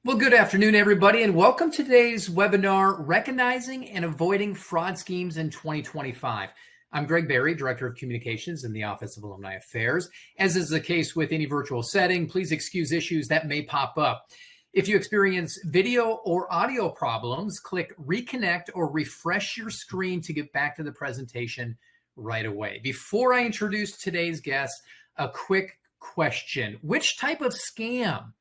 Well, good afternoon, everybody, and welcome to today's webinar, Recognizing and Avoiding Fraud Schemes in 2025. I'm Greg Berry, Director of Communications in the Office of Alumni Affairs. As is the case with any virtual setting, please excuse issues that may pop up. If you experience video or audio problems, click Reconnect or refresh your screen to get back to the presentation right away. Before I introduce today's guest, a quick question. Which type of scam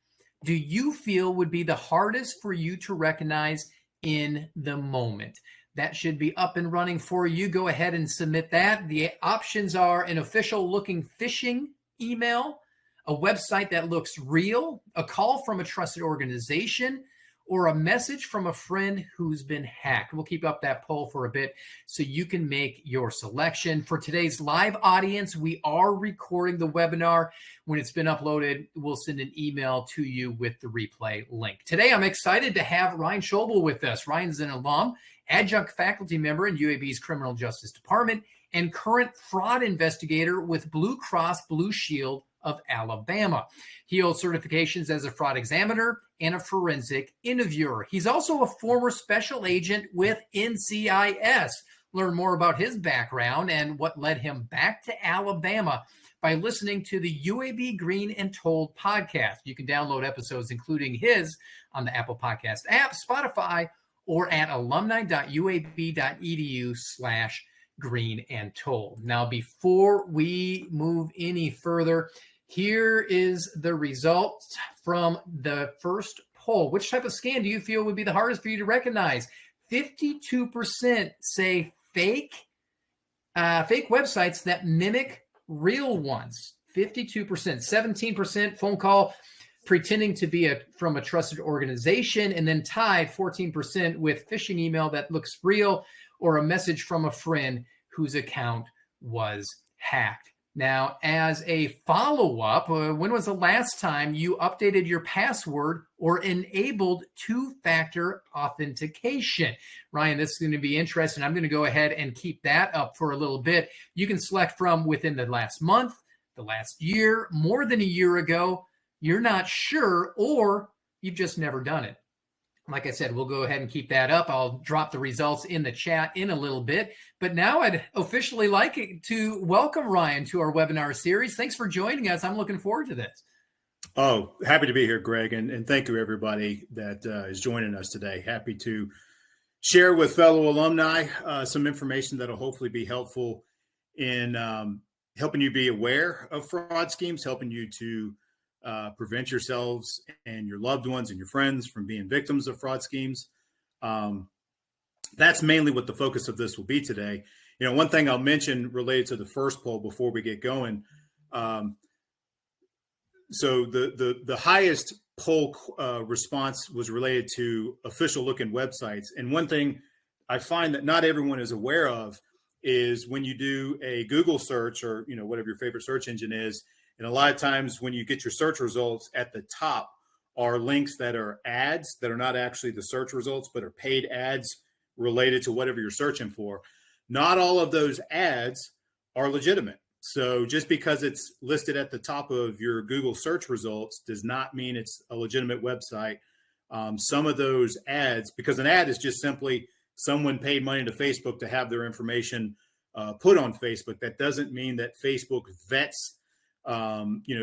do you feel would be the hardest for you to recognize in the moment? That should be up and running for you. Go ahead and submit that. The options are an official looking phishing email, a website that looks real, a call from a trusted organization, or a message from a friend who's been hacked. We'll keep up that poll for a bit so you can make your selection. For today's live audience, we are recording the webinar. When it's been uploaded, we'll send an email to you with the replay link. Today, I'm excited to have Ryan Schwoebel with us. Ryan's an alum, adjunct faculty member in UAB's Criminal Justice Department, and current fraud investigator with Blue Cross Blue Shield of Alabama. He holds certifications as a fraud examiner and a forensic interviewer. He's also a former special agent with NCIS. Learn more about his background and what led him back to Alabama by listening to the UAB Green and Told podcast. You can download episodes, including his, on the Apple Podcast app, Spotify, or at alumni.uab.edu/green and told. Now, before we move any further, here is the results from the first poll. Which type of scam do you feel would be the hardest for you to recognize? 52% say fake websites that mimic real ones. 52%. 17% phone call pretending to be from a trusted organization, and then tied 14% with phishing email that looks real, or a message from a friend whose account was hacked. Now, as a follow-up, when was the last time you updated your password or enabled two-factor authentication? Ryan, this is going to be interesting. I'm going to go ahead and keep that up for a little bit. You can select from within the last month, the last year, more than a year ago, you're not sure, or you've just never done it. Like I said, we'll go ahead and keep that up. I'll drop the results in the chat in a little bit. But now I'd officially like to welcome Ryan to our webinar series. Thanks for joining us. I'm looking forward to this. Oh, happy to be here, Greg. And thank you, everybody that is joining us today. Happy to share with fellow alumni some information that will hopefully be helpful in helping you be aware of fraud schemes, helping you to prevent yourselves and your loved ones and your friends from being victims of fraud schemes. That's mainly what the focus of this will be today. You know, one thing I'll mention related to the first poll before we get going. So the highest poll response was related to official looking websites. And one thing I find that not everyone is aware of is when you do a Google search, or, you know, whatever your favorite search engine is, and a lot of times when you get your search results, at the top are links that are ads that are not actually the search results, but are paid ads related to whatever you're searching for. Not all of those ads are legitimate. So just because it's listed at the top of your Google search results does not mean it's a legitimate website. Some of those ads, because an ad is just simply someone paid money to Facebook to have their information put on Facebook. That doesn't mean that Facebook vets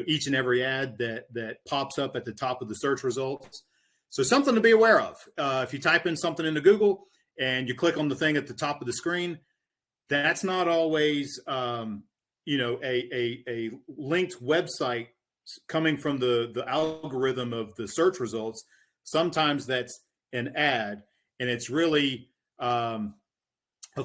each and every ad that pops up at the top of the search results. So something to be aware of. If you type in something into Google and you click on the thing at the top of the screen, that's not always, a linked website coming from the algorithm of the search results. Sometimes that's an ad, and it's really a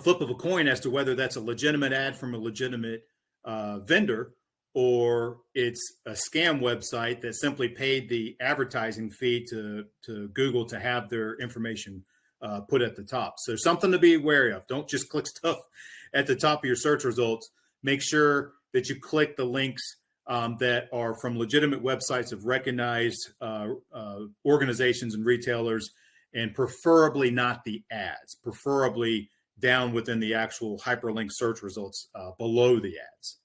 flip of a coin as to whether that's a legitimate ad from a legitimate vendor, or it's a scam website that simply paid the advertising fee to Google to have their information put at the top. So something to be wary of. Don't just click stuff at the top of your search results. Make sure that you click the links that are from legitimate websites of recognized organizations and retailers, and preferably not the ads, preferably down within the actual hyperlink search results below the ads.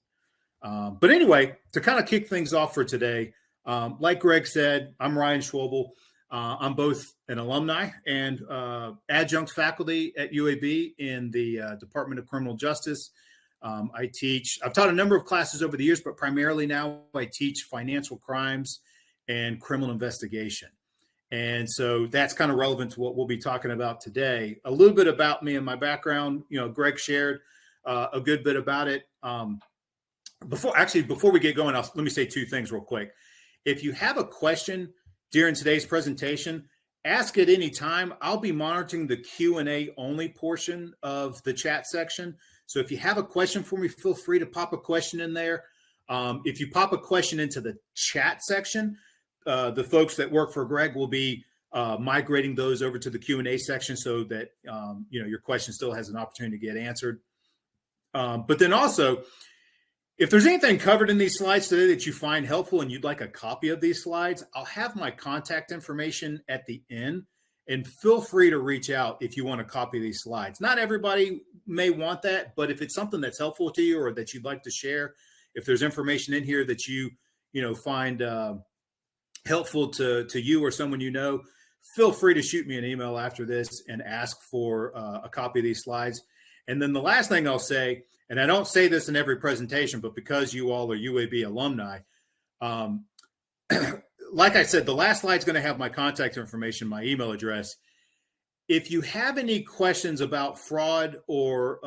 But anyway, to kind of kick things off for today, like Greg said, I'm Ryan Schwoebel. I'm both an alumni and adjunct faculty at UAB in the Department of Criminal Justice. I've taught a number of classes over the years, but primarily now I teach financial crimes and criminal investigation. And so that's kind of relevant to what we'll be talking about today. A little bit about me and my background. Greg shared a good bit about it. Before we get going, let me say two things real quick. If you have a question during today's presentation, ask at any time. I'll be monitoring the Q&A only portion of the chat section. So if you have a question for me, feel free to pop a question in there. If you pop a question into the chat section, the folks that work for Greg will be migrating those over to the Q&A section so that your question still has an opportunity to get answered. But then also, if there's anything covered in these slides today that you find helpful and you'd like a copy of these slides, I'll have my contact information at the end, and feel free to reach out if you want a copy of these slides. Not everybody may want that, but if it's something that's helpful to you or that you'd like to share, if there's information in here that you find helpful to you or someone you know, feel free to shoot me an email after this and ask for a copy of these slides. And then the last thing I'll say, and I don't say this in every presentation, but because you all are UAB alumni, like I said, the last slide is going to have my contact information, my email address. If you have any questions about fraud or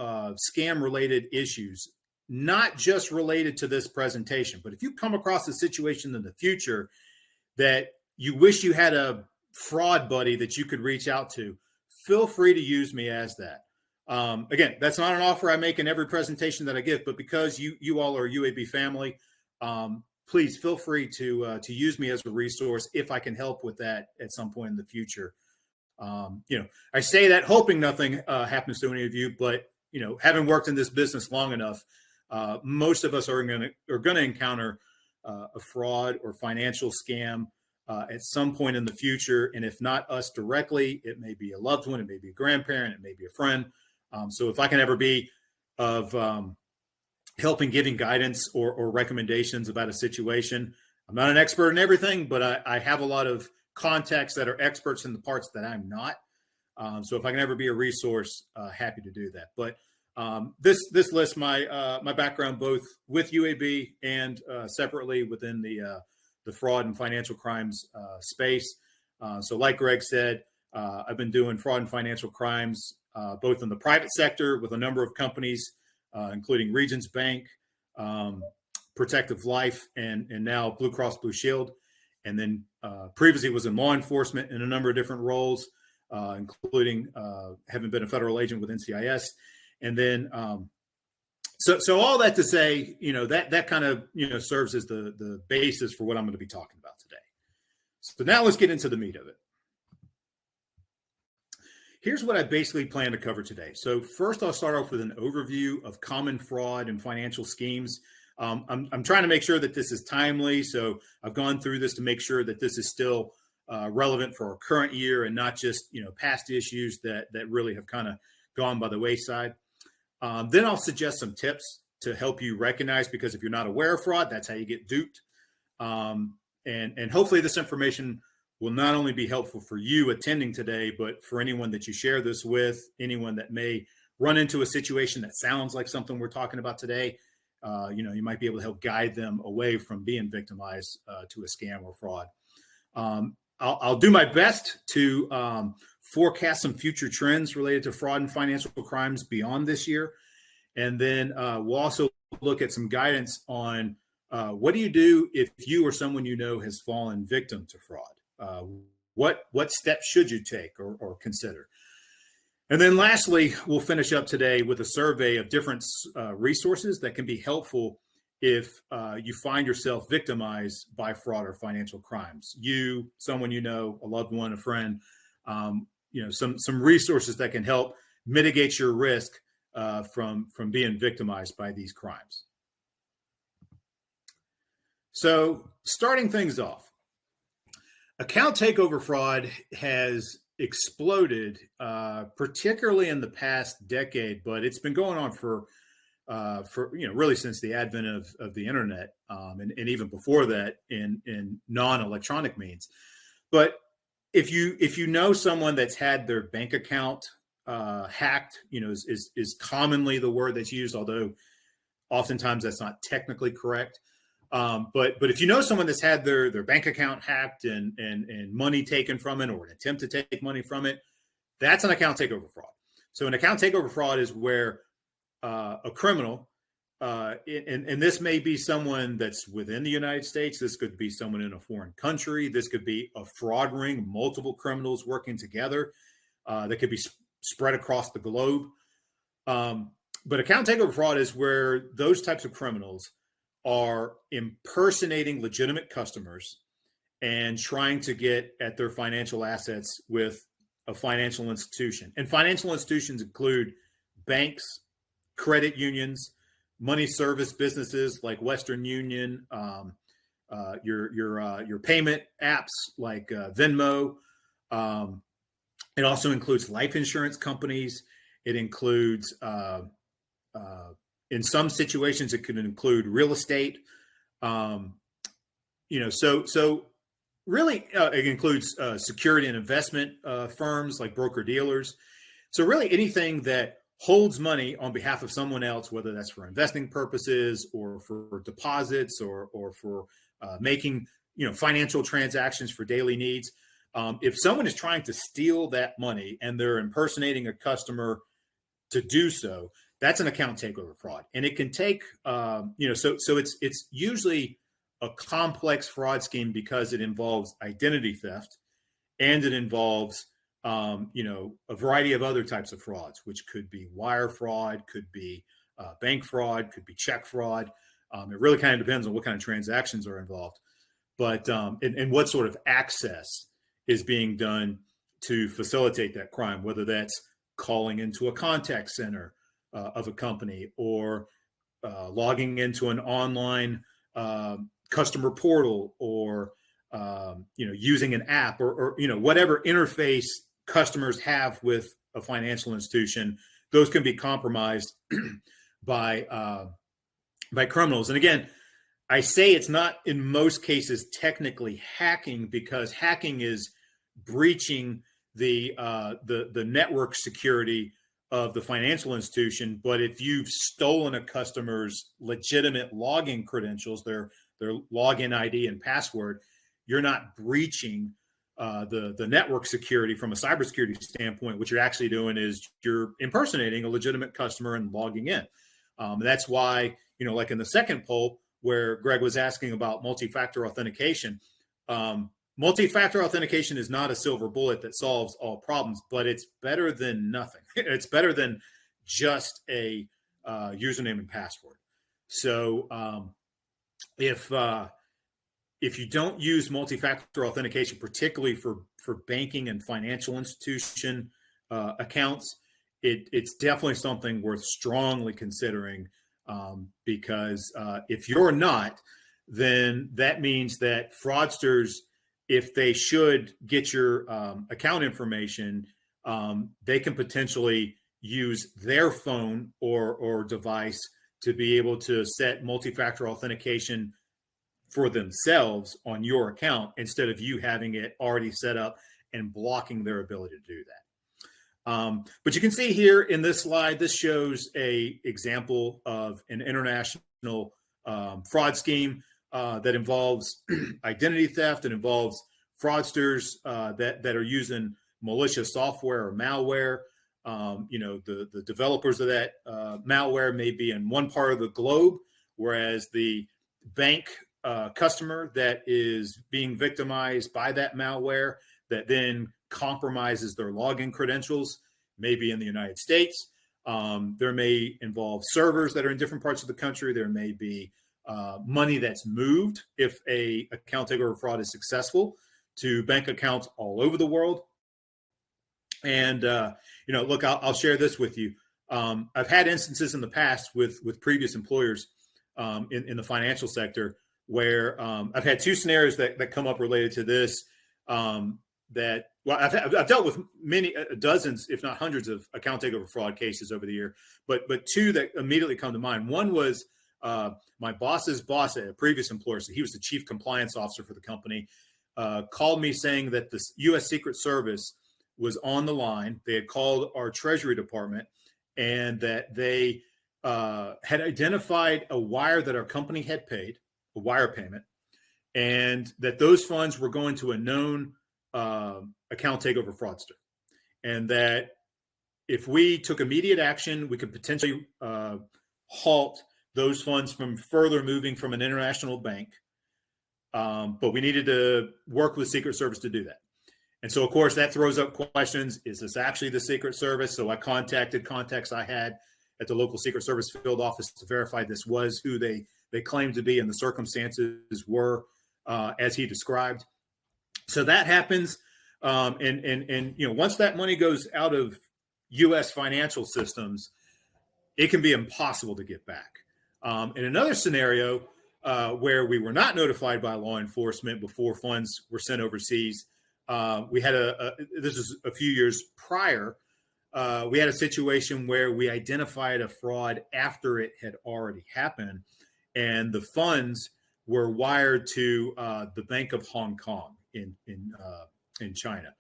scam-related issues, not just related to this presentation, but if you come across a situation in the future that you wish you had a fraud buddy that you could reach out to, feel free to use me as that. Again, that's not an offer I make in every presentation that I give, but because you all are a UAB family, please feel free to use me as a resource if I can help with that at some point in the future. I say that hoping nothing happens to any of you, but having worked in this business long enough, most of us are going to encounter a fraud or financial scam at some point in the future. And if not us directly, it may be a loved one, it may be a grandparent, it may be a friend. So if I can ever be of helping giving guidance or recommendations about a situation, I'm not an expert in everything, but I have a lot of contacts that are experts in the parts that I'm not. So if I can ever be a resource, happy to do that. But this lists my background both with UAB and separately within the fraud and financial crimes space. So like Greg said, I've been doing fraud and financial crimes both in the private sector with a number of companies, including Regions Bank, Protective Life, and now Blue Cross Blue Shield. And then previously was in law enforcement in a number of different roles, including having been a federal agent with NCIS. And then, so all that to say, that kind of, serves as the basis for what I'm going to be talking about today. So now let's get into the meat of it. Here's what I basically plan to cover today. So first, I'll start off with an overview of common fraud and financial schemes. I'm trying to make sure that this is timely. So I've gone through this to make sure that this is still relevant for our current year and not just, past issues that really have kind of gone by the wayside. Then I'll suggest some tips to help you recognize, because if you're not aware of fraud, that's how you get duped. And hopefully this information will not only be helpful for you attending today, but for anyone that you share this with, anyone that may run into a situation that sounds like something we're talking about today. You might be able to help guide them away from being victimized to a scam or fraud. I'll do my best to forecast some future trends related to fraud and financial crimes beyond this year. And then we'll also look at some guidance on what do you do if you or someone has fallen victim to fraud? What steps should you take or consider? And then lastly, we'll finish up today with a survey of different resources that can be helpful if you find yourself victimized by fraud or financial crimes. You, someone a loved one, a friend, some resources that can help mitigate your risk from being victimized by these crimes. So starting things off, account takeover fraud has exploded, particularly in the past decade, but it's been going on for really since the advent of the internet, and even before that in non-electronic means. But if you know someone that's had their bank account hacked, is commonly the word that's used, although oftentimes that's not technically correct. But if you know someone that's had their bank account hacked and money taken from it, or an attempt to take money from it, that's an account takeover fraud. So an account takeover fraud is where a criminal, and this may be someone that's within the United States. This could be someone in a foreign country. This could be a fraud ring, multiple criminals working together. That could be spread across the globe. But account takeover fraud is where those types of criminals are impersonating legitimate customers and trying to get at their financial assets with a financial institution. And financial institutions include banks, credit unions, money service businesses like Western Union, your payment apps like Venmo. It also includes life insurance companies. It includes, in some situations, it could include real estate. So really, it includes security and investment firms like broker dealers. So really, anything that holds money on behalf of someone else, whether that's for investing purposes or for deposits or for making financial transactions for daily needs. If someone is trying to steal that money and they're impersonating a customer to do so, that's an account takeover fraud. And it can take, so it's usually a complex fraud scheme because it involves identity theft and it involves, a variety of other types of frauds, which could be wire fraud, could be bank fraud, could be check fraud. It really kind of depends on what kind of transactions are involved, but and what sort of access is being done to facilitate that crime, whether that's calling into a contact center of a company or logging into an online customer portal or using an app or whatever interface customers have with a financial institution. Those can be compromised by criminals. And again, I say it's not in most cases technically hacking, because hacking is breaching the network security of the financial institution. But if you've stolen a customer's legitimate login credentials, their login ID and password, you're not breaching the network security from a cybersecurity standpoint. What you're actually doing is you're impersonating a legitimate customer and logging in. That's why, like in the second poll where Greg was asking about multi-factor authentication, multi-factor authentication is not a silver bullet that solves all problems, but it's better than nothing. It's better than just a username and password. So if you don't use multi-factor authentication, particularly for banking and financial institution accounts, it's definitely something worth strongly considering, because if you're not, then that means that fraudsters, if they should get your account information, they can potentially use their phone or device to be able to set multi-factor authentication for themselves on your account instead of you having it already set up and blocking their ability to do that. But you can see here in this slide, this shows a example of an international fraud scheme that involves identity theft. It involves fraudsters that are using malicious software or malware. The developers of that malware may be in one part of the globe, whereas the bank customer that is being victimized by that malware that then compromises their login credentials may be in the United States. There may involve servers that are in different parts of the country. There may be money that's moved if a account takeover fraud is successful to bank accounts all over the world. And look, I'll share this with you. I've had instances in the past with previous employers in the financial sector where I've had two scenarios that come up related to this. I've dealt with many dozens, if not hundreds, of account takeover fraud cases over the year, but two that immediately come to mind. One was my boss's boss at a previous employer. So he was the chief compliance officer for the company. called me saying that the U.S. Secret Service was on the line. They had called our Treasury Department, and that they had identified a wire that our company had paid, a wire payment, and that those funds were going to a known account takeover fraudster, and that if we took immediate action, we could potentially halt those funds from further moving from an international bank. But we needed to work with Secret Service to do that. And so, of course, that throws up questions. Is this actually the Secret Service? So I contacted contacts I had at the local Secret Service field office to verify this was who they claimed to be and the circumstances were as he described. So that happens. And once that money goes out of U.S. financial systems, it can be impossible to get back. In another scenario where we were not notified by law enforcement before funds were sent overseas, we had this is a few years prior, we had a situation where we identified a fraud after it had already happened, and the funds were wired to the Bank of Hong Kong in China.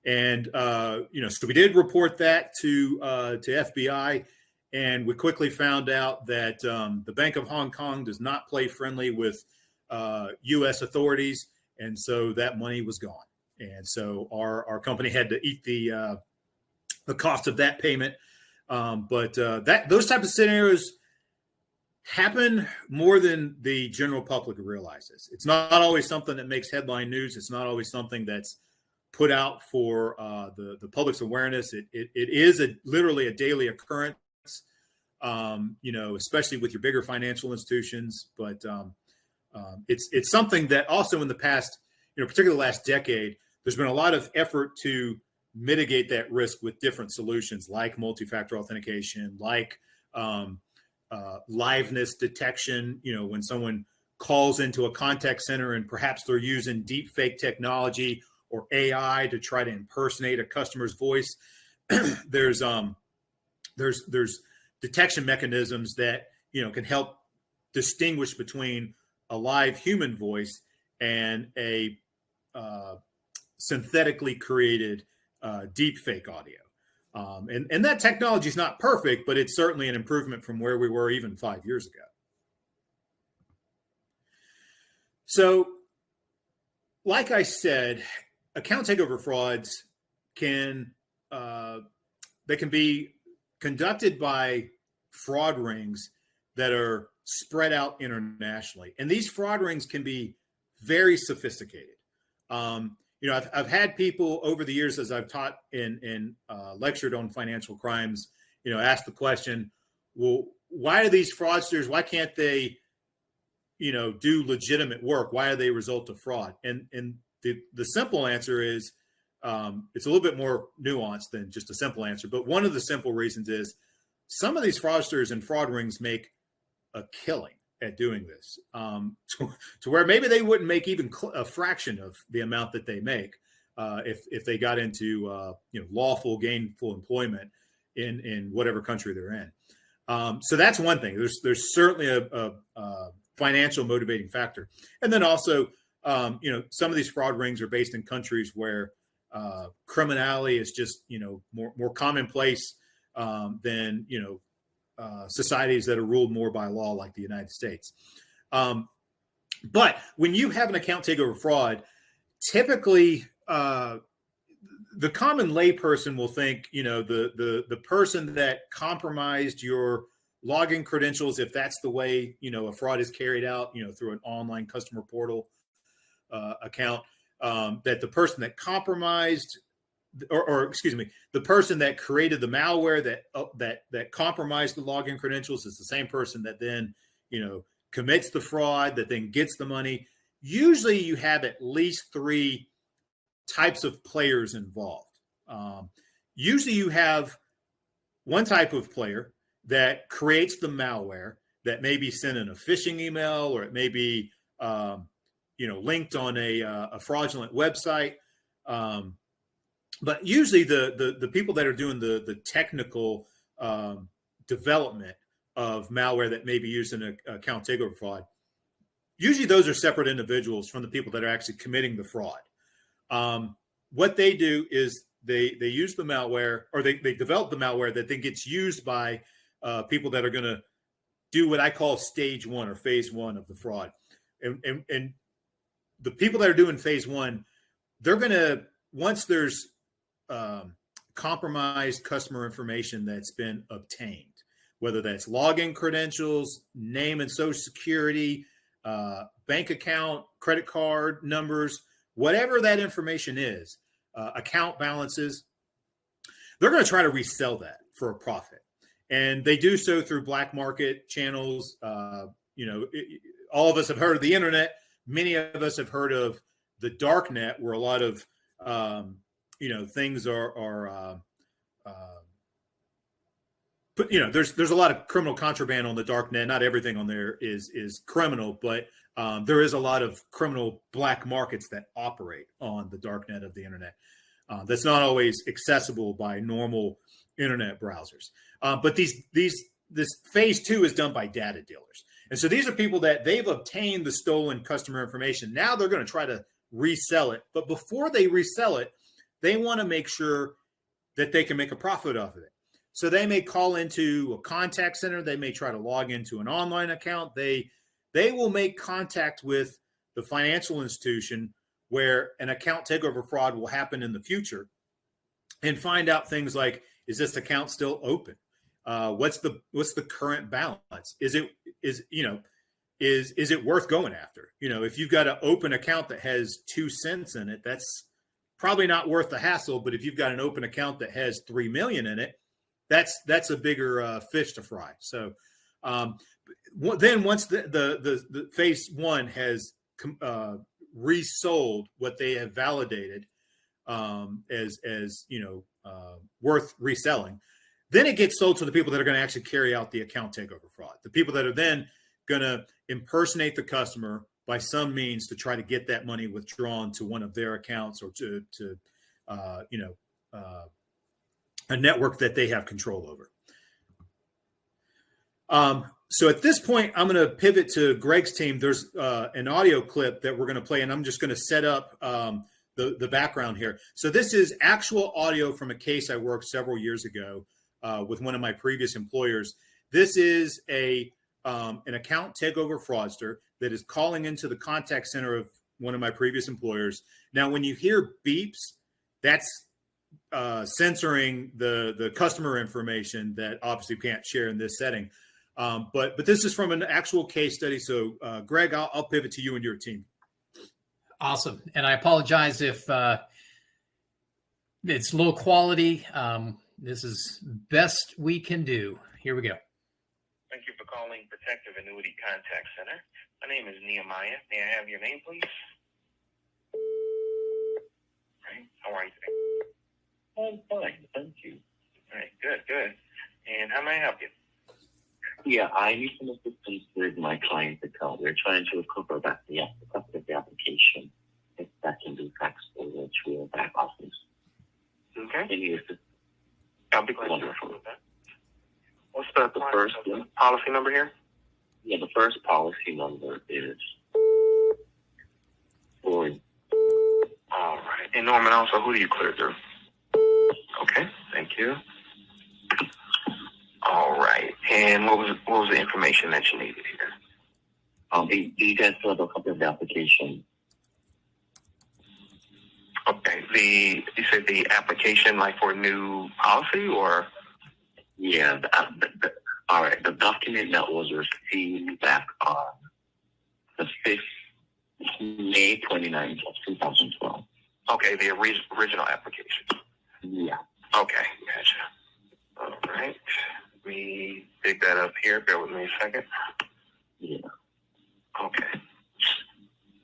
And, so we did report that to FBI, and we quickly found out that the Bank of Hong Kong does not play friendly with U.S. authorities, and so that money was gone. And so our company had to eat the cost of that payment. But those types of scenarios happen more than the general public realizes. It's not always something that makes headline news. It's not always something that's put out for the public's awareness. It is literally a daily occurrence, especially with your bigger financial institutions. But it's something that also in the past, particularly the last decade, there's been a lot of effort to mitigate that risk with different solutions like multi-factor authentication, like liveness detection. When someone calls into a contact center and perhaps they're using deep fake technology or AI to try to impersonate a customer's voice, there's detection mechanisms that can help distinguish between a live human voice and a synthetically created deep fake audio. And that technology is not perfect, but it's certainly an improvement from where we were even 5 years ago. So, like I said, account takeover frauds can be conducted by fraud rings that are spread out internationally, and these fraud rings can be very sophisticated. I've had people over the years, as I've taught and lectured on financial crimes, ask the question, well, why are these fraudsters? Why can't they, do legitimate work? Why are they a result of fraud? And the simple answer is it's a little bit more nuanced than just a simple answer. But one of the simple reasons is some of these fraudsters and fraud rings make a killing at doing this, to where maybe they wouldn't make even a fraction of the amount that they make if they got into lawful, gainful employment in whatever country they're in. So that's one thing. There's certainly a financial motivating factor, and then also some of these fraud rings are based in countries where criminality is just more commonplace than societies that are ruled more by law, like the United States. But when you have an account takeover fraud, typically the common layperson will think, the person that compromised your login credentials, if that's the way, a fraud is carried out, through an online customer portal account, that the person that compromised the person that created the malware that compromised the login credentials is the same person that then, commits the fraud, that then gets the money. Usually you have at least three types of players involved. Usually you have one type of player that creates the malware that may be sent in a phishing email, or it may be, linked on a fraudulent website. But usually the people that are doing the technical development of malware that may be used in an account takeover fraud usually those are separate individuals from the people that are actually committing the fraud. What they do is they use the malware, or they develop the malware that then gets used by people that are going to do what I call stage one or phase one of the fraud. And the people that are doing phase one, they're going to, once there's compromised customer information that's been obtained, whether that's login credentials, name and social security, bank account, credit card numbers, whatever that information is, account balances, they're going to try to resell that for a profit. And they do so through black market channels. All of us have heard of the internet. Many of us have heard of the dark net, where a lot of, things are but there's a lot of criminal contraband on the dark net. Not everything on there is criminal, but there is a lot of criminal black markets that operate on the dark net of the internet. That's not always accessible by normal internet browsers. But this phase two is done by data dealers. And so these are people that they've obtained the stolen customer information. Now they're going to try to resell it. But before they resell it, they want to make sure that they can make a profit off of it. So they may call into a contact center. They may try to log into an online account. They will make contact with the financial institution where an account takeover fraud will happen in the future, and find out things like, is this account still open? What's the current balance? Is it worth going after? If you've got an open account that has 2 cents in it, that's probably not worth the hassle. But if you've got an open account that has 3 million in it, that's a bigger fish to fry. So then once the phase one has resold what they have validated as worth reselling, then it gets sold to the people that are going to actually carry out the account takeover fraud. The people that are then going to impersonate the customer by some means to try to get that money withdrawn to one of their accounts, or to a network that they have control over. So at this point, I'm going to pivot to Greg's team. There's an audio clip that we're going to play, and I'm just going to set up the background here. So this is actual audio from a case I worked several years ago with one of my previous employers. This is an account takeover fraudster that is calling into the contact center of one of my previous employers. Now, when you hear beeps, that's censoring the customer information that obviously we can't share in this setting. But this is from an actual case study. So, Greg, I'll pivot to you and your team. Awesome. And I apologize if it's low quality. This is best we can do. Here we go. Thank you for calling Protective Annuity Contact Center. My name is Nehemiah. May I have your name, please? All right. How are you today? I'm fine, thank you. All right, good. And how may I help you? Yeah, I need some assistance with my client's account. We're trying to recover back the application. If that can be faxed over to a back office. Okay. Any assistance? I'll be glad to help with that. What's the first policy number here? Yeah, the first policy number is 4. All right. And Norman, also, who do you clear through? Okay, thank you. All right. And what was the information that you needed here? Do you guys still have a copy of the application? Okay. You said the application, like for a new policy, or? Yeah. All right. The document that was received back on the 5th May 29th of 2012. Okay, the original application. Yeah. Okay, gotcha. All right. Let me dig that up here. Bear with me a second. Yeah. Okay.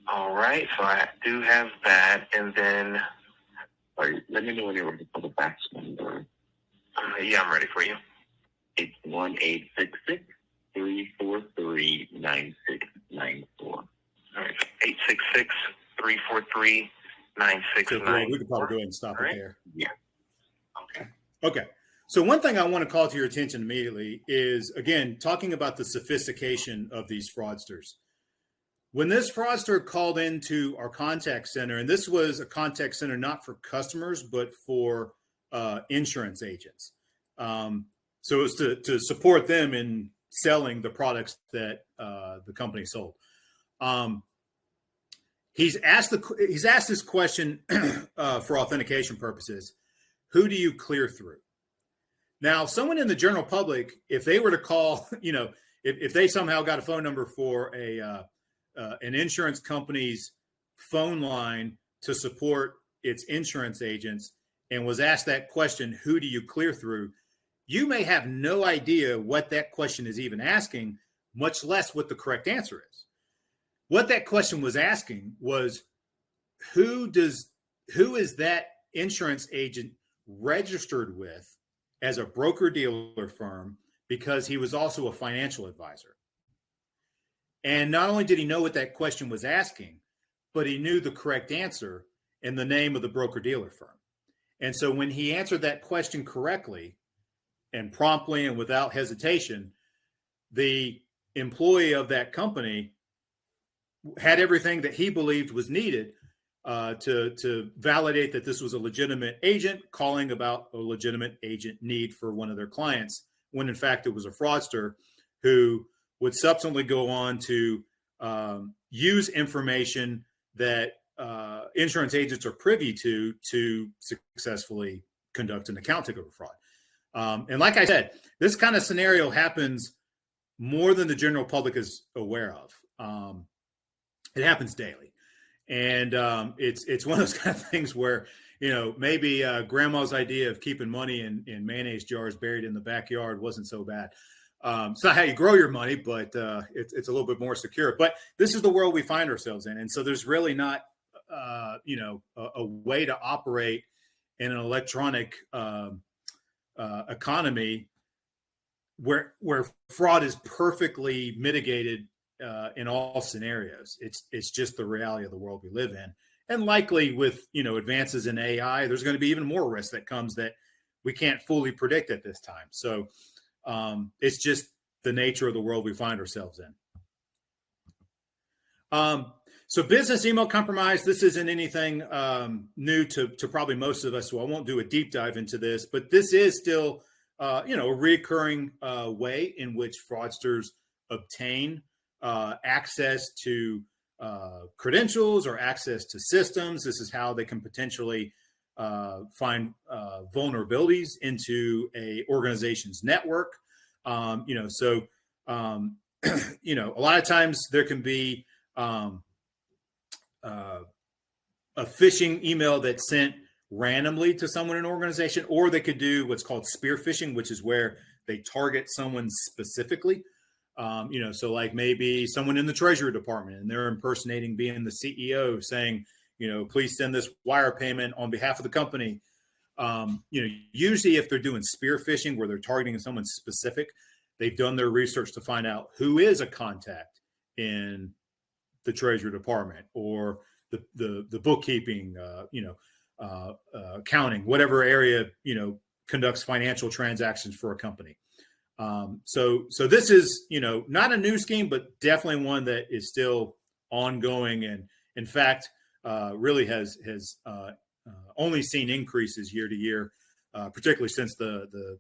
All right. So I do have that. And then... All right. Let me know when you're ready for the fax number. Yeah, I'm ready for you. It's 1-866-343-9694. All right. 866-343-9694. So, Greg, we could probably go ahead and stop it there. Yeah. Okay. So one thing I want to call to your attention immediately is, again, talking about the sophistication of these fraudsters. When this fraudster called into our contact center, and this was a contact center not for customers, but for insurance agents. So it was to support them in selling the products that the company sold. He's asked this question for authentication purposes. Who do you clear through? Now, someone in the general public, if they were to call, if they somehow got a phone number for an insurance company's phone line to support its insurance agents and was asked that question, who do you clear through? You may have no idea what that question is even asking, much less what the correct answer is. What that question was asking was, who is that insurance agent registered with as a broker-dealer firm, because he was also a financial advisor. And not only did he know what that question was asking, but he knew the correct answer and the name of the broker-dealer firm. And so when he answered that question correctly and promptly and without hesitation, the employee of that company had everything that he believed was needed to validate that this was a legitimate agent calling about a legitimate agent need for one of their clients, when in fact it was a fraudster who would subsequently go on to use information that insurance agents are privy to successfully conduct an account takeover fraud. And like I said, this kind of scenario happens more than the general public is aware of. It happens daily. And it's one of those kind of things where, maybe grandma's idea of keeping money in mayonnaise jars buried in the backyard wasn't so bad. It's not how you grow your money, but it's a little bit more secure. But this is the world we find ourselves in. And so there's really not, a way to operate in an electronic economy where fraud is perfectly mitigated in all scenarios. It's just the reality of the world we live in. And likely with, advances in AI, there's going to be even more risk that comes that we can't fully predict at this time. So it's just the nature of the world we find ourselves in. So business email compromise, this isn't anything new to probably most of us, so I won't do a deep dive into this, but this is still, a recurring way in which fraudsters obtain access to credentials or access to systems. This is how they can potentially find vulnerabilities into a organization's network. A lot of times there can be a phishing email that's sent randomly to someone in an organization, or they could do what's called spear phishing, which is where they target someone specifically. So like maybe someone in the treasury department and they're impersonating being the CEO saying, please send this wire payment on behalf of the company. Usually if they're doing spear phishing where they're targeting someone specific, they've done their research to find out who is a contact in the treasury department or the bookkeeping, accounting, whatever area, conducts financial transactions for a company. So this is, not a new scheme, but definitely one that is still ongoing. And in fact, really has only seen increases year to year, particularly since the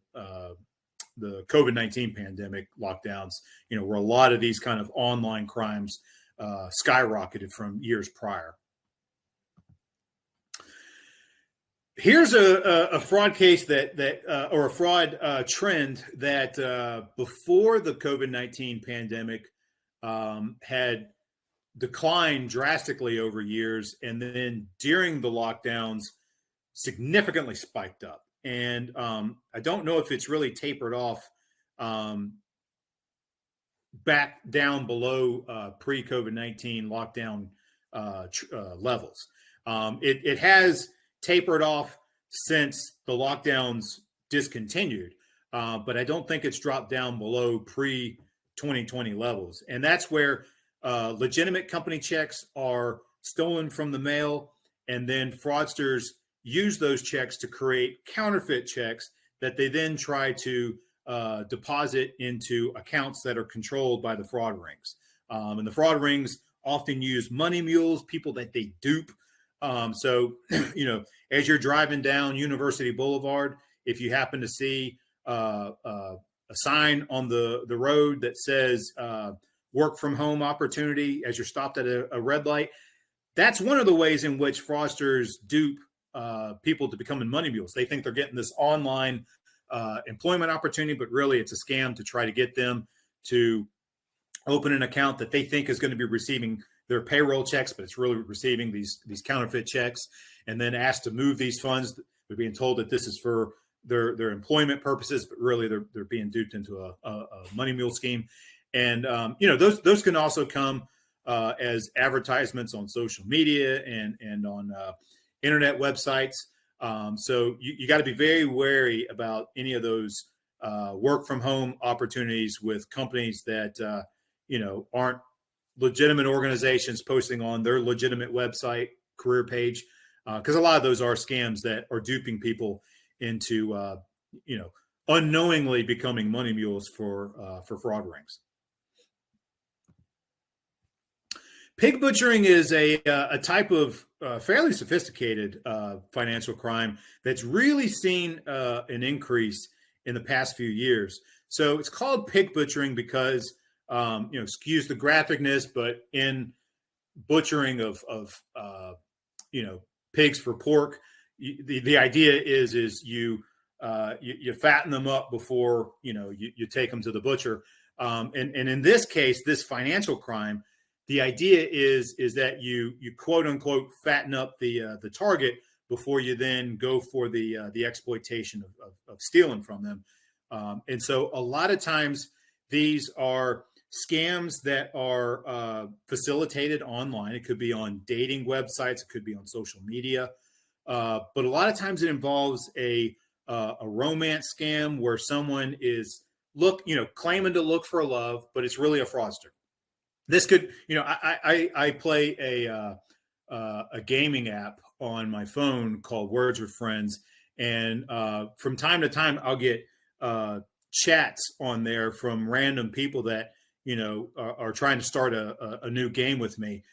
COVID-19 pandemic lockdowns, where a lot of these kind of online crimes skyrocketed from years prior. Here's a fraud case or a fraud trend that before the COVID-19 pandemic had declined drastically over years, and then during the lockdowns significantly spiked up. And I don't know if it's really tapered off back down below pre-COVID-19 lockdown levels. It has tapered off since the lockdowns discontinued, but I don't think it's dropped down below pre-2020 levels. And that's where legitimate company checks are stolen from the mail, and then fraudsters use those checks to create counterfeit checks that they then try to deposit into accounts that are controlled by the fraud rings. And the fraud rings often use money mules, people that they dupe. So, as you're driving down University Boulevard, if you happen to see a sign on the road that says work from home opportunity as you're stopped at a red light, that's one of the ways in which fraudsters dupe people to becoming money mules. They think they're getting this online employment opportunity, but really it's a scam to try to get them to open an account that they think is going to be receiving their payroll checks, but it's really receiving these counterfeit checks, and then asked to move these funds. They're being told that this is for their employment purposes, but really they're being duped into a money mule scheme. And those can also come as advertisements on social media and on internet websites. So you got to be very wary about any of those work from home opportunities with companies that aren't legitimate organizations posting on their legitimate website career page, because a lot of those are scams that are duping people into unknowingly becoming money mules for fraud rings. Pig butchering is a type of fairly sophisticated financial crime that's really seen an increase in the past few years. So it's called pig butchering because excuse the graphicness, but in butchering of pigs for pork, the idea is you fatten them up before you take them to the butcher. And in this case, this financial crime, the idea is that you quote unquote fatten up the target before you then go for the exploitation of stealing from them. And so a lot of times these are scams that are facilitated online. It could be on dating websites, it could be on social media, but a lot of times it involves a romance scam where someone is claiming to look for love, but it's really a fraudster. This could, I play a gaming app on my phone called Words with Friends, and from time to time I'll get chats on there from random people that are trying to start a new game with me.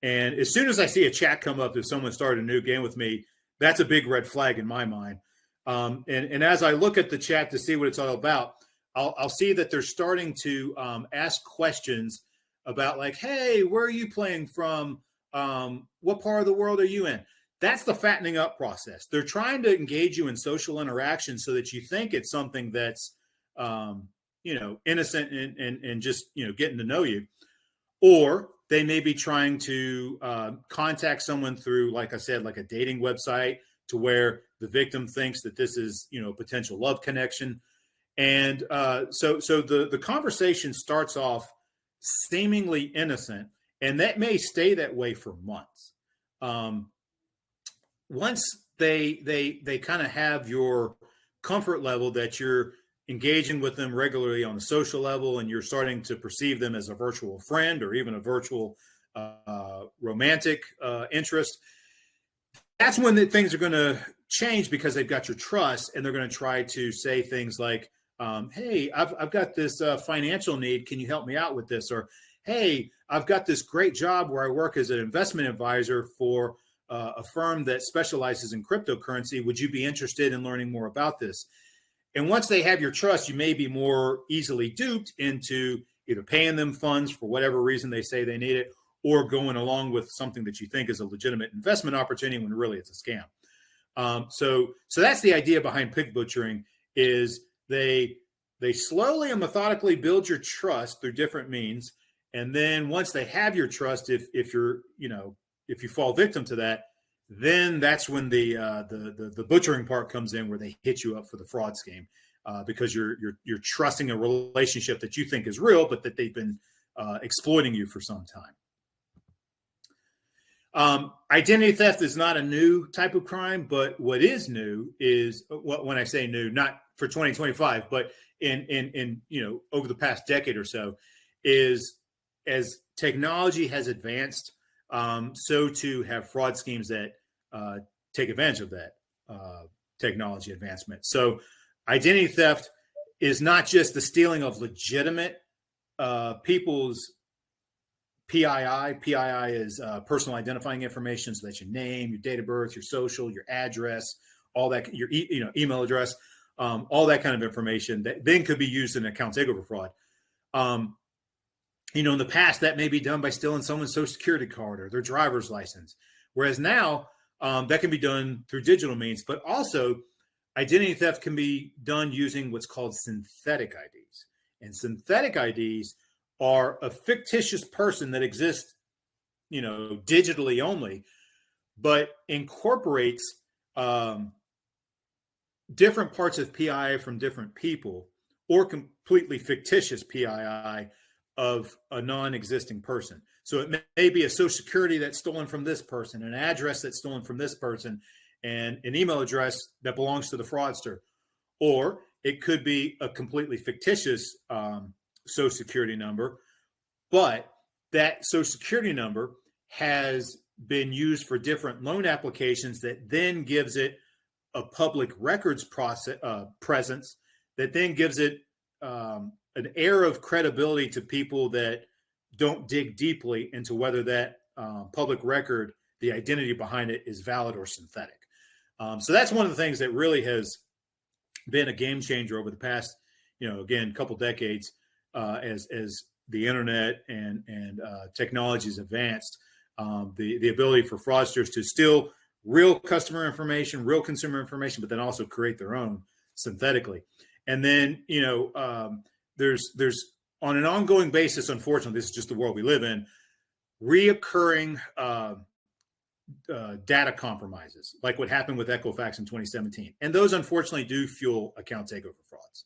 And as soon as I see a chat come up, if someone started a new game with me, that's a big red flag in my mind. And as I look at the chat to see what it's all about, I'll see that they're starting to ask questions about like, hey, where are you playing from? What part of the world are you in? That's the fattening up process. They're trying to engage you in social interaction so that you think it's something that's innocent and just, getting to know you. Or they may be trying to contact someone through, like I said, like a dating website to where the victim thinks that this is, a potential love connection. And so the conversation starts off seemingly innocent, and that may stay that way for months. Once they kind of have your comfort level that you're engaging with them regularly on a social level, and you're starting to perceive them as a virtual friend or even a virtual romantic interest, that's when things are going to change, because they've got your trust, and they're going to try to say things like, hey, I've got this financial need. Can you help me out with this? Or, hey, I've got this great job where I work as an investment advisor for a firm that specializes in cryptocurrency. Would you be interested in learning more about this? And once they have your trust, you may be more easily duped into either paying them funds for whatever reason they say they need it, or going along with something that you think is a legitimate investment opportunity when really it's a scam. So that's the idea behind pig butchering, is they slowly and methodically build your trust through different means. And then once they have your trust, if you fall victim to that, then that's when the butchering part comes in, where they hit you up for the fraud scheme, because you're trusting a relationship that you think is real, but that they've been exploiting you for some time. Identity theft is not a new type of crime, but what is new is, when I say new, not for 2025, but in over the past decade or so, is as technology has advanced, so too have fraud schemes that take advantage of that technology advancement. So identity theft is not just the stealing of legitimate people's PII. PII is personal identifying information. So that's your name, your date of birth, your social, your address, all that, your email address, all that kind of information that then could be used in account takeover fraud. In the past, that may be done by stealing someone's social security card or their driver's license. Whereas now that can be done through digital means, but also identity theft can be done using what's called synthetic IDs. And synthetic IDs are a fictitious person that exists, digitally only, but incorporates different parts of PII from different people, or completely fictitious PII of a non-existing person. So it may be a social security that's stolen from this person, an address that's stolen from this person, and an email address that belongs to the fraudster. Or it could be a completely fictitious social security number, but that social security number has been used for different loan applications that then gives it a public records presence that then gives it an air of credibility to people that don't dig deeply into whether that public record, the identity behind it, is valid or synthetic. So that's one of the things that really has been a game changer over the past, again, couple decades as the internet and technology has advanced. The ability for fraudsters to steal real customer information, real consumer information, but then also create their own synthetically. And then, there's on an ongoing basis, unfortunately, this is just the world we live in, reoccurring data compromises, like what happened with Equifax in 2017. And those, unfortunately, do fuel account takeover frauds.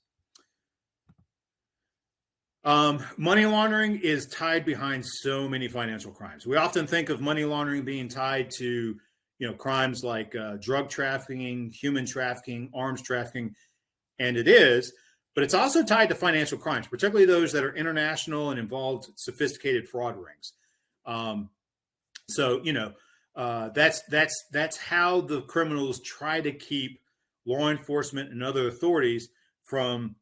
Money laundering is tied behind so many financial crimes. We often think of money laundering being tied to, crimes like drug trafficking, human trafficking, arms trafficking, and it is. But it's also tied to financial crimes, particularly those that are international and involved sophisticated fraud rings. That's how the criminals try to keep law enforcement and other authorities from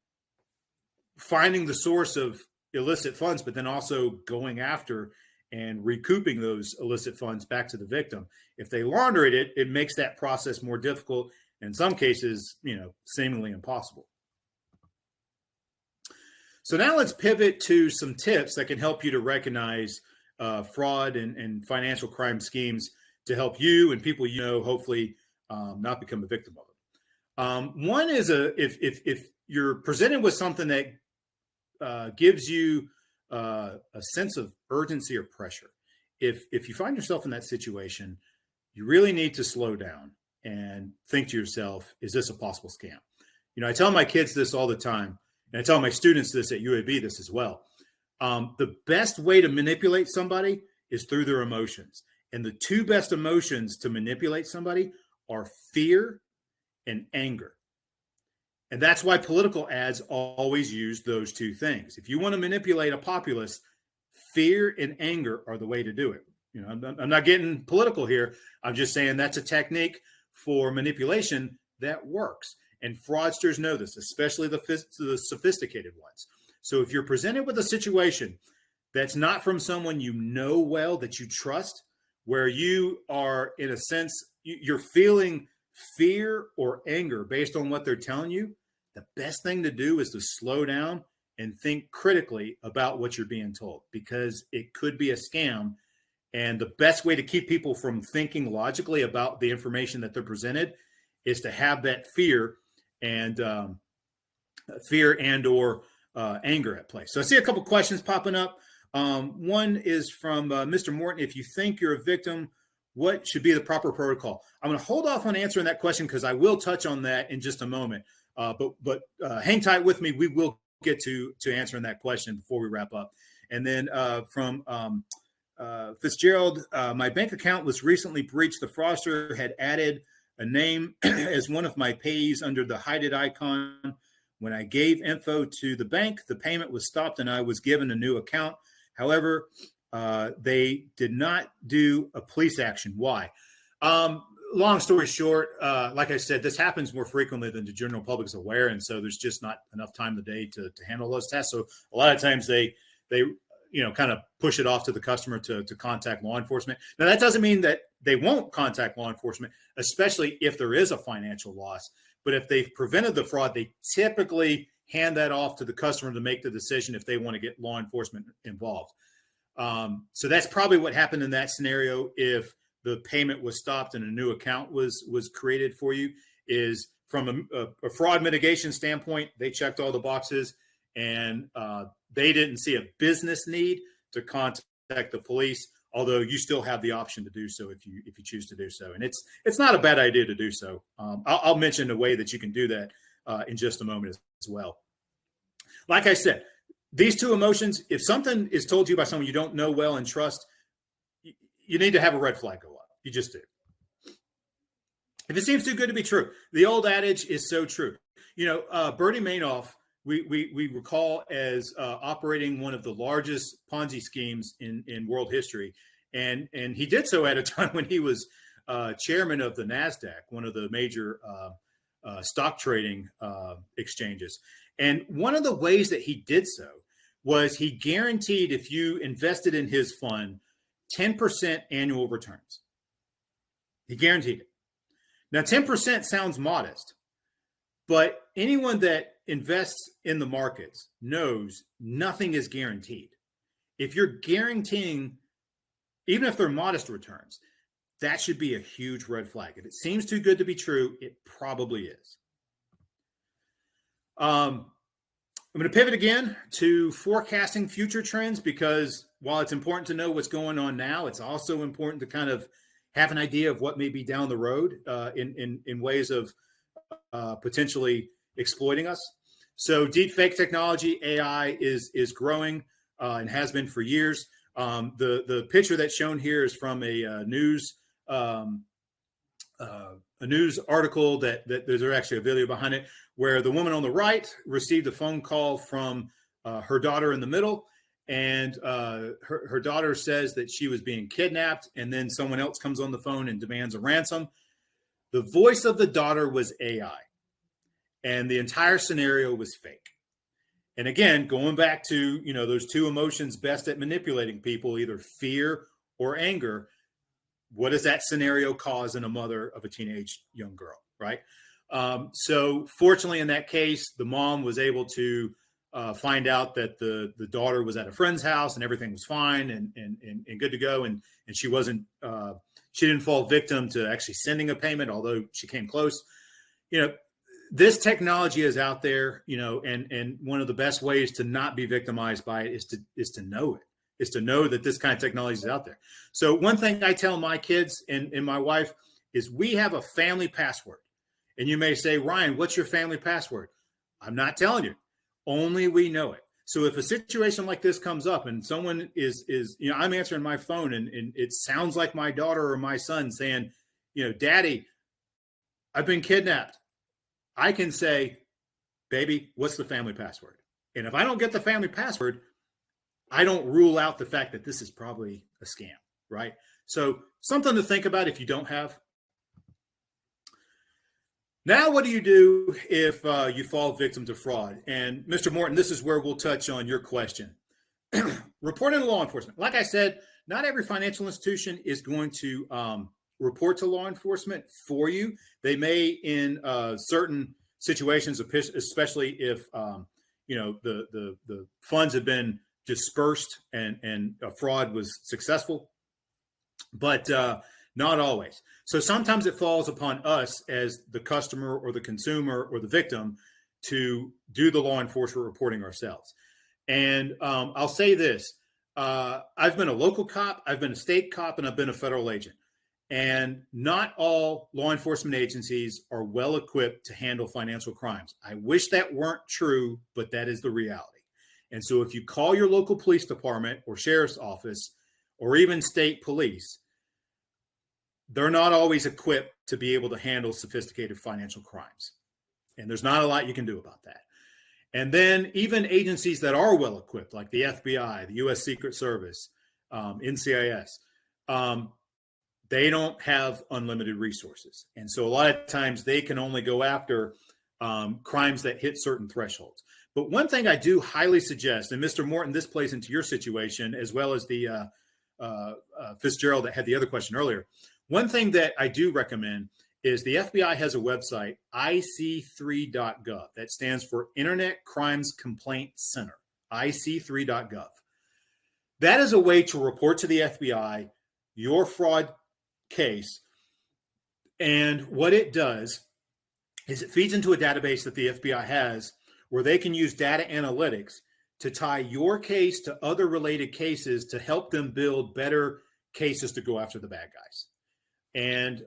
finding the source of illicit funds, but then also going after and recouping those illicit funds back to the victim. If they launder it, it makes that process more difficult, and in some cases, seemingly impossible. So now let's pivot to some tips that can help you to recognize fraud and financial crime schemes to help you and people hopefully not become a victim of it. One is if you're presented with something that gives you a sense of urgency or pressure. If you find yourself in that situation, you really need to slow down and think to yourself, is this a possible scam? I tell my kids this all the time, and I tell my students this at UAB this as well. The best way to manipulate somebody is through their emotions. And the two best emotions to manipulate somebody are fear and anger. And that's why political ads always use those two things. If you want to manipulate a populace, fear and anger are the way to do it. I'm not getting political here. I'm just saying that's a technique for manipulation that works. And fraudsters know this, especially the sophisticated ones. So if you're presented with a situation that's not from someone well, that you trust, where you are, in a sense, you're feeling fear or anger based on what they're telling you, the best thing to do is to slow down and think critically about what you're being told, because it could be a scam. And the best way to keep people from thinking logically about the information that they're presented is to have that fear and or anger at play. So I see a couple questions popping up. One is from Mr. Morton. If you think you're a victim, what should be the proper protocol? I'm going to hold off on answering that question because I will touch on that in just a moment. But hang tight with me. We will get to answering that question before we wrap up. And then from Fitzgerald, my bank account was recently breached. The fraudster had added a name as one of my payees under the hide it icon. When I gave info to the bank, the payment was stopped and I was given a new account. However, they did not do a police action. Why? Long story short, like I said, this happens more frequently than the general public is aware. And so there's just not enough time in the day to handle those tasks. So a lot of times they kind of push it off to the customer to contact law enforcement. Now, that doesn't mean that they won't contact law enforcement, especially if there is a financial loss. But if they've prevented the fraud, they typically hand that off to the customer to make the decision if they want to get law enforcement involved. So that's probably what happened in that scenario. If the payment was stopped and a new account was created for you, is from a fraud mitigation standpoint, they checked all the boxes, and they didn't see a business need to contact the police, although you still have the option to do so if you choose to do so. And it's not a bad idea to do so. I'll mention a way that you can do that in just a moment as well. Like I said, these two emotions, if something is told to you by someone you don't know well and trust, you need to have a red flag go up. You just do. If it seems too good to be true, the old adage is so true. Bernie Madoff, we recall as operating one of the largest Ponzi schemes in world history. And he did so at a time when he was chairman of the NASDAQ, one of the major stock trading exchanges. And one of the ways that he did so was he guaranteed, if you invested in his fund, 10% annual returns. He guaranteed it. Now, 10% sounds modest, but anyone that invests in the markets knows nothing is guaranteed. If you're guaranteeing, even if they're modest returns, that should be a huge red flag. If it seems too good to be true, it probably is. I'm going to pivot again to forecasting future trends, because while it's important to know what's going on now, it's also important to kind of have an idea of what may be down the road in ways of potentially exploiting us. So deepfake technology, AI, is growing and has been for years. The picture that's shown here is from a news article that there's actually a video behind it, where the woman on the right received a phone call from her daughter in the middle. And her daughter says that she was being kidnapped, and then someone else comes on the phone and demands a ransom. The voice of the daughter was AI, and the entire scenario was fake. And again, going back to, those two emotions best at manipulating people, either fear or anger, what does that scenario cause in a mother of a teenage young girl, right? So fortunately, in that case, the mom was able to find out that the daughter was at a friend's house and everything was fine and good to go. And she she didn't fall victim to actually sending a payment, although she came close. This technology is out there, and one of the best ways to not be victimized by it is to know it, is to know that this kind of technology is out there. So one thing I tell my kids and my wife is we have a family password. And you may say, Ryan, what's your family password? I'm not telling you. Only we know it. So if a situation like this comes up and someone is I'm answering my phone and it sounds like my daughter or my son saying, Daddy, I've been kidnapped. I can say, baby, what's the family password? And if I don't get the family password, I don't rule out the fact that this is probably a scam, right? So something to think about if you don't have. Now, what do you do if you fall victim to fraud? And Mr. Morton, this is where we'll touch on your question. Reporting to law enforcement. Like I said, not every financial institution is going to report to law enforcement for you. They may in certain situations, especially if the funds have been dispersed and a fraud was successful, but not always. So sometimes it falls upon us as the customer or the consumer or the victim to do the law enforcement reporting ourselves. And I'll say this, I've been a local cop, I've been a state cop, and I've been a federal agent. And not all law enforcement agencies are well equipped to handle financial crimes. I wish that weren't true, but that is the reality. And so if you call your local police department or sheriff's office or even state police, they're not always equipped to be able to handle sophisticated financial crimes. And there's not a lot you can do about that. And then even agencies that are well equipped, like the FBI, the U.S. Secret Service, NCIS, they don't have unlimited resources. And so a lot of times they can only go after crimes that hit certain thresholds. But one thing I do highly suggest, and Mr. Morton, this plays into your situation as well as the Fitzgerald that had the other question earlier. One thing that I do recommend is the FBI has a website, ic3.gov. That stands for Internet Crimes Complaint Center, ic3.gov. That is a way to report to the FBI your fraud case. And what it does is it feeds into a database that the FBI has where they can use data analytics to tie your case to other related cases to help them build better cases to go after the bad guys. And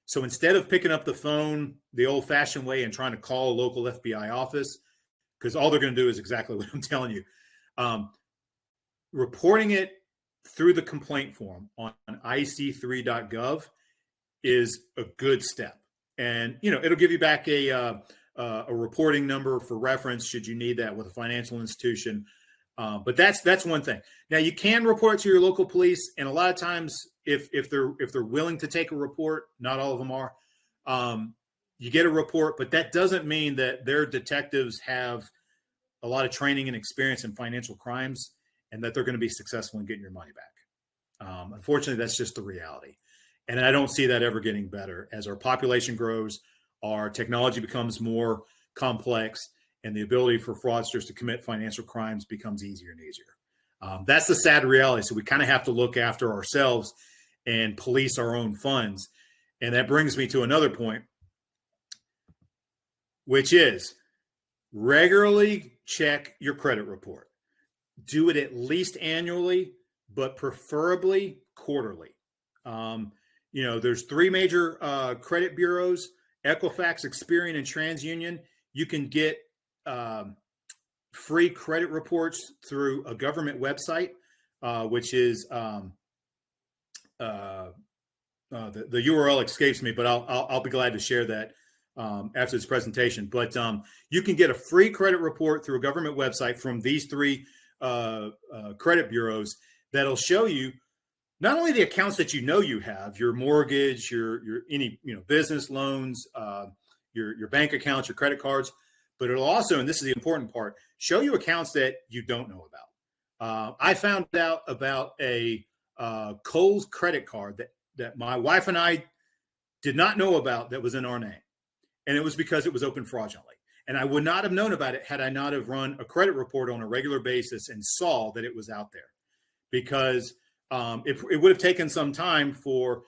so instead of picking up the phone the old-fashioned way and trying to call a local FBI office, because all they're going to do is exactly what I'm telling you, reporting it through the complaint form on ic3.gov is a good step. And, it'll give you back a reporting number for reference should you need that with a financial institution. But that's one thing. Now you can report to your local police, and a lot of times if they're willing to take a report, not all of them are, you get a report, but that doesn't mean that their detectives have a lot of training and experience in financial crimes and that they're going to be successful in getting your money back. Unfortunately, that's just the reality. And I don't see that ever getting better. As our population grows, our technology becomes more complex, and the ability for fraudsters to commit financial crimes becomes easier and easier. That's the sad reality. So we kind of have to look after ourselves and police our own funds. And that brings me to another point, which is regularly check your credit report. Do it at least annually, but preferably quarterly. There's three major credit bureaus, Equifax, Experian, and TransUnion. You can get free credit reports through a government website, which is the URL escapes me, but I'll be glad to share that after this presentation. But you can get a free credit report through a government website from these three credit bureaus that'll show you not only the accounts that you have, your mortgage, your any business loans, your bank accounts, your credit cards, but it'll also, and this is the important part, show you accounts that you don't know about. I found out about a Kohl's credit card that my wife and I did not know about that was in our name. And it was because it was opened fraudulently. And I would not have known about it had I not have run a credit report on a regular basis and saw that it was out there. Because it would have taken some time for,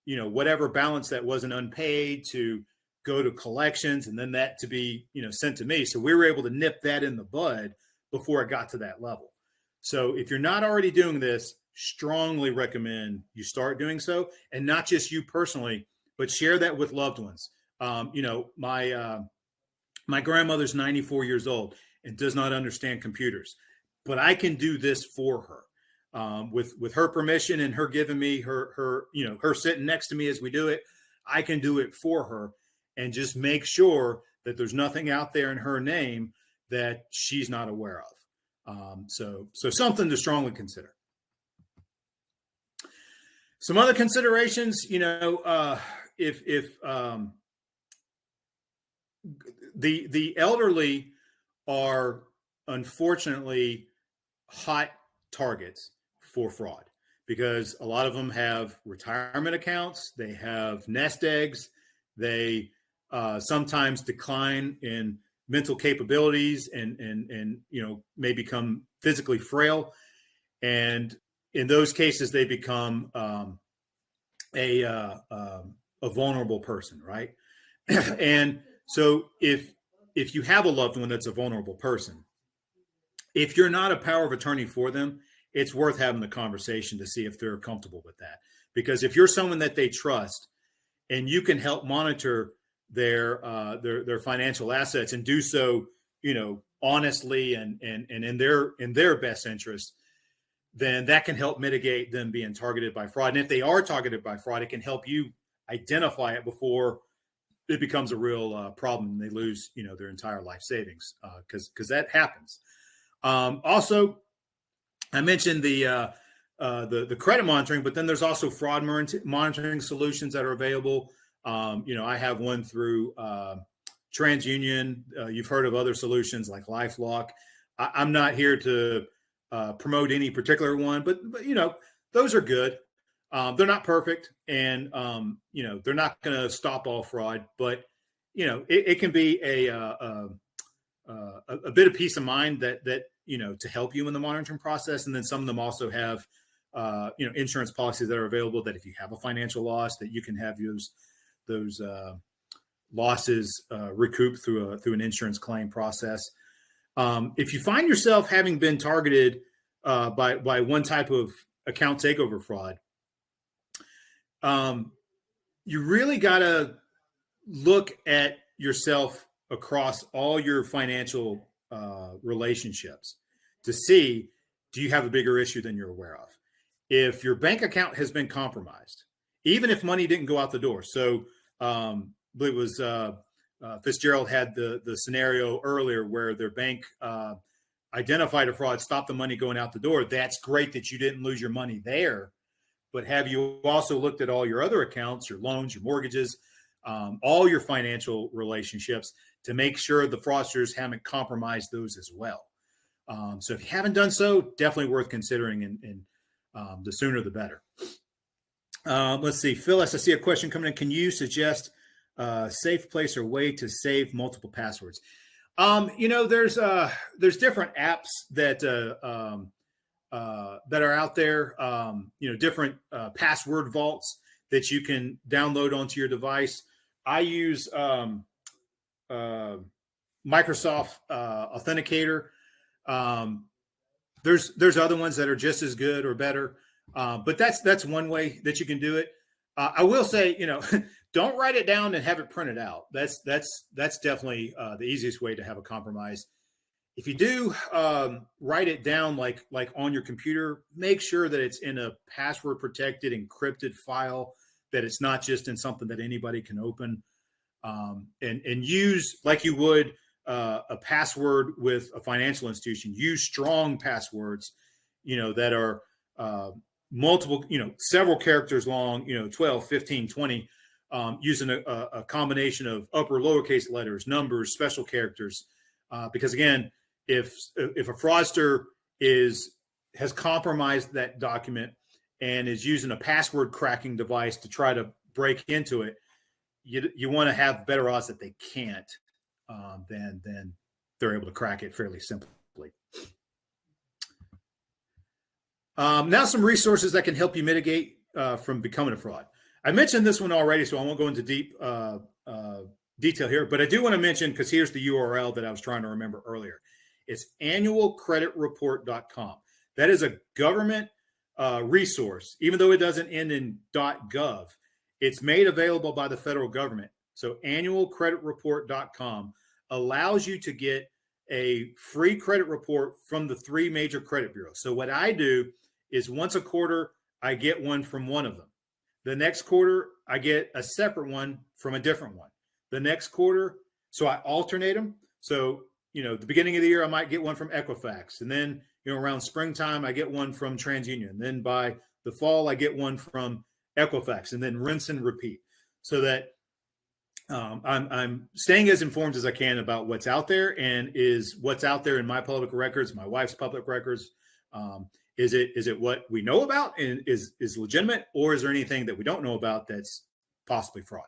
whatever balance that wasn't unpaid to go to collections and then that to be, sent to me. So we were able to nip that in the bud before it got to that level. So if you're not already doing this, strongly recommend you start doing so, and not just you personally, but share that with loved ones. My grandmother's 94 years old and does not understand computers, but I can do this for her. With her permission and her giving me her sitting next to me as we do it, I can do it for her and just make sure that there's nothing out there in her name that she's not aware of. So something to strongly consider. Some other considerations, if the elderly are unfortunately hot targets for fraud, because a lot of them have retirement accounts, they have nest eggs, they sometimes decline in mental capabilities and may become physically frail, and in those cases they become a vulnerable person, right? And so if you have a loved one that's a vulnerable person, if you're not a power of attorney for them, it's worth having the conversation to see if they're comfortable with that. Because if you're someone that they trust and you can help monitor their financial assets and do so, honestly and in their best interest, then that can help mitigate them being targeted by fraud. And if they are targeted by fraud, it can help you identify it before it becomes a real problem and they lose, their entire life savings, because that happens. Also, I mentioned the credit monitoring, but then there's also fraud monitoring solutions that are available. I have one through TransUnion. You've heard of other solutions like LifeLock. I'm not here to promote any particular one, but those are good. They're not perfect, and they're not going to stop all fraud, but it can be a bit of peace of mind that to help you in the monitoring process. And then some of them also have insurance policies that are available that if you have a financial loss, that you can have those losses recouped through an insurance claim process. If you find yourself having been targeted by one type of account takeover fraud, you really got to look at yourself across all your financial relationships to see, do you have a bigger issue than you're aware of? If your bank account has been compromised, even if money didn't go out the door. So I believe it was Fitzgerald had the scenario earlier where their bank identified a fraud, stopped the money going out the door. That's great that you didn't lose your money there. But have you also looked at all your other accounts, your loans, your mortgages, all your financial relationships to make sure the fraudsters haven't compromised those as well? So if you haven't done so, definitely worth considering, and the sooner the better. Let's see. Phyllis, I see a question coming in. Can you suggest a safe place or way to save multiple passwords? There's different apps that are out there, different password vaults that you can download onto your device. I use Microsoft Authenticator. There's other ones that are just as good or better, but that's one way that you can do it. I will say, don't write it down and have it printed out. That's definitely the easiest way to have a compromise. If you do write it down like on your computer, make sure that it's in a password protected, encrypted file, that it's not just in something that anybody can open, and use, like you would a password with a financial institution. Use strong passwords, that are multiple, several characters long, 12, 15, 20, using a combination of upper lowercase letters, numbers, special characters, because again, if a fraudster has compromised that document and is using a password cracking device to try to break into it, you want to have better odds that they can't than they're able to crack it fairly simply. Now some resources that can help you mitigate from becoming a fraud. I mentioned this one already, so I won't go into deep detail here, but I do want to mention, because here's the URL that I was trying to remember earlier. It's annualcreditreport.com. That is a government resource, even though it doesn't end in .gov. It's made available by the federal government. So annualcreditreport.com allows you to get a free credit report from the 3 major credit bureaus. So what I do is once a quarter, I get one from one of them. The next quarter, I get a separate one from a different one. The next quarter, so I alternate them. So, the beginning of the year, I might get one from Equifax. And then, around springtime, I get one from TransUnion. Then by the fall, I get one from Equifax, and then rinse and repeat, so that I'm staying as informed as I can about what's out there, and is what's out there in my public records, my wife's public records. Is it what we know about and is legitimate, or is there anything that we don't know about that's possibly fraud?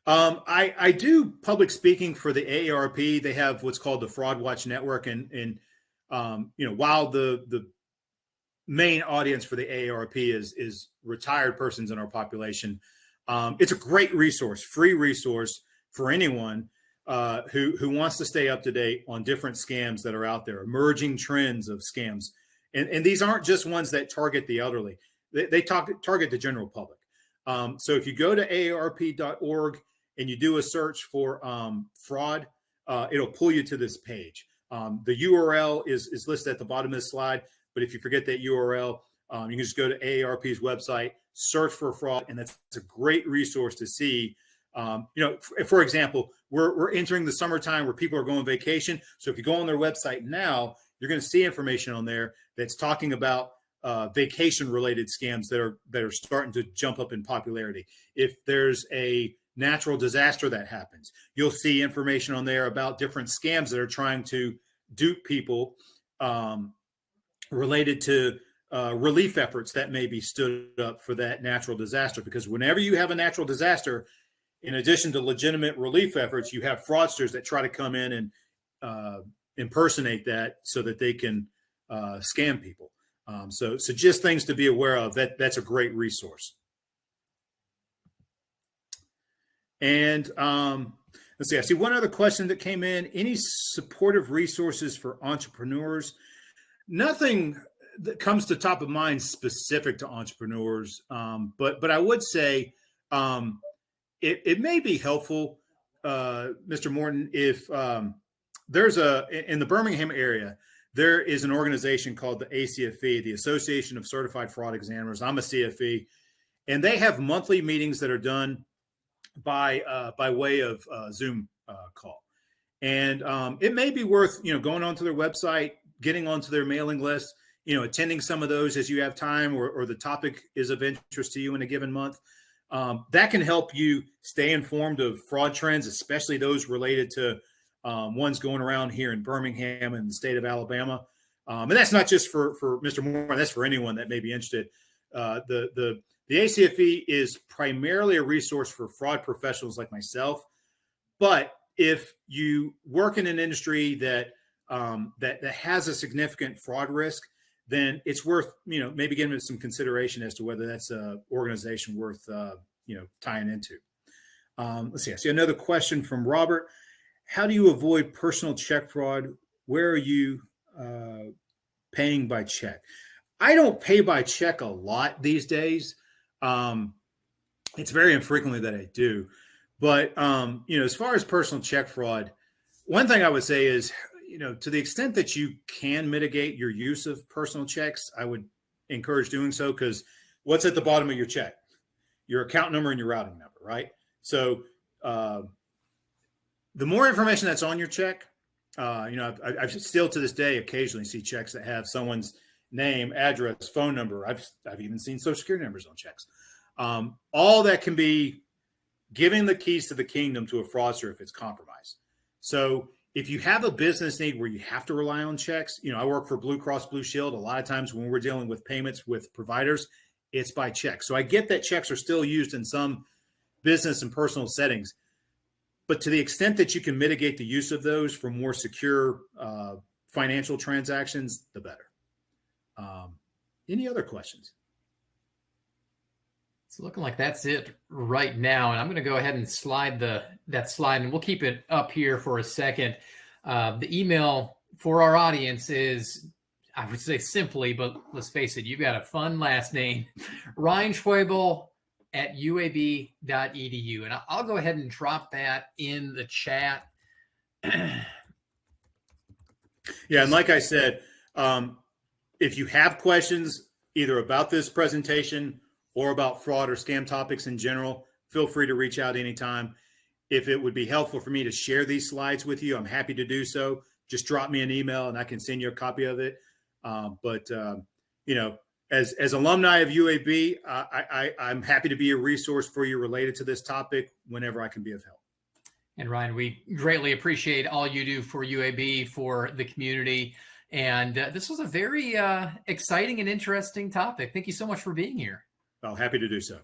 I do public speaking for the AARP. They have what's called the Fraud Watch Network, and while the main audience for the AARP is retired persons in our population, it's a great resource, free resource for anyone who wants to stay up to date on different scams that are out there, emerging trends of scams. And these aren't just ones that target the elderly. They target the general public. So if you go to aarp.org and you do a search for fraud, it'll pull you to this page. The URL is listed at the bottom of the slide, but if you forget that URL, you can just go to AARP's website, search for fraud, and that's a great resource to see. For example, we're entering the summertime where people are going on vacation. So if you go on their website now, you're going to see information on there that's talking about vacation-related scams that are starting to jump up in popularity. If there's a natural disaster that happens. You'll see information on there about different scams that are trying to dupe people related to relief efforts that may be stood up for that natural disaster. Because whenever you have a natural disaster, in addition to legitimate relief efforts, you have fraudsters that try to come in and impersonate that so that they can scam people. So just things to be aware of. That's a great resource. And let's see. I see one other question that came in. Any supportive resources for entrepreneurs? Nothing that comes to top of mind specific to entrepreneurs, but I would say it may be helpful, Mr. Morton, if there's in the Birmingham area, there is an organization called the ACFE, the Association of Certified Fraud Examiners. I'm a CFE, and they have monthly meetings that are done by way of Zoom call. And it may be worth, going onto their website, getting onto their mailing list, attending some of those as you have time, or the topic is of interest to you in a given month. That can help you stay informed of fraud trends, especially those related to ones going around here in Birmingham and the state of Alabama. And that's not just for Mr. Moore, that's for anyone that may be interested. The ACFE is primarily a resource for fraud professionals like myself. But if you work in an industry that has a significant fraud risk, then it's worth, maybe giving it some consideration as to whether that's an organization worth, tying into. Let's see. I see another question from Robert. How do you avoid personal check fraud? Where are you paying by check? I don't pay by check a lot these days. It's very infrequently that I do. But, as far as personal check fraud, one thing I would say is, to the extent that you can mitigate your use of personal checks, I would encourage doing so, because what's at the bottom of your check? Your account number and your routing number, right? So the more information that's on your check, I still to this day occasionally see checks that have someone's name, address, phone number. I've even seen social security numbers on checks. All that can be giving the keys to the kingdom to a fraudster if it's compromised. So if you have a business need where you have to rely on checks, I work for Blue Cross Blue Shield. A lot of times when we're dealing with payments with providers, it's by check. So I get that checks are still used in some business and personal settings, but to the extent that you can mitigate the use of those for more secure financial transactions, the better. Any other questions? It's looking like that's it right now. And I'm going to go ahead and slide that slide, and we'll keep it up here for a second. The email for our audience is, I would say simply, but let's face it, you've got a fun last name, Ryan Schwoebel at uab.edu. And I'll go ahead and drop that in the chat. Yeah, and like I said, if you have questions either about this presentation or about fraud or scam topics in general, feel free to reach out anytime. If it would be helpful for me to share these slides with you, I'm happy to do so. Just drop me an email and I can send you a copy of it. As alumni of UAB, I'm happy to be a resource for you related to this topic whenever I can be of help. And Ryan, we greatly appreciate all you do for UAB, for the community. And this was a very exciting and interesting topic. Thank you so much for being here. Oh, happy to do so.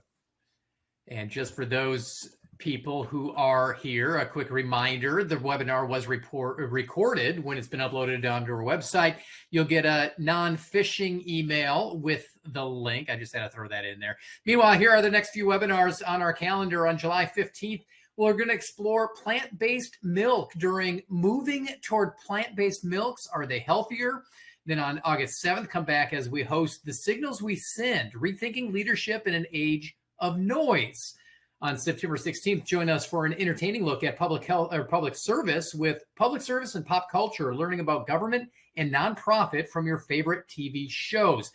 And just for those people who are here, a quick reminder, the webinar was recorded when it's been uploaded onto our website. You'll get a non-phishing email with the link. I just had to throw that in there. Meanwhile, here are the next few webinars on our calendar. On July 15th, we're going to explore plant-based milk during moving toward plant-based milks. Are they healthier? Then on August 7th, come back as we host The Signals We Send, Rethinking Leadership in an Age of Noise. On September 16th, join us for an entertaining look at public health or public service with public service and pop culture, learning about government and nonprofit from your favorite TV shows.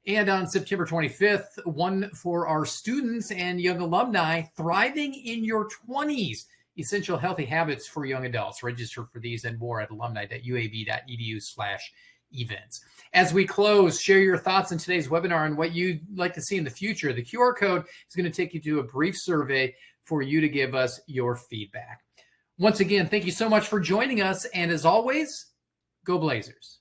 And on September 25th, one for our students and young alumni, Thriving in Your 20s, Essential Healthy Habits for Young Adults. Register for these and more at alumni.uab.edu/events. As we close, share your thoughts in today's webinar on what you'd like to see in the future. The QR code is going to take you to a brief survey for you to give us your feedback. Once again, thank you so much for joining us. And as always, go Blazers.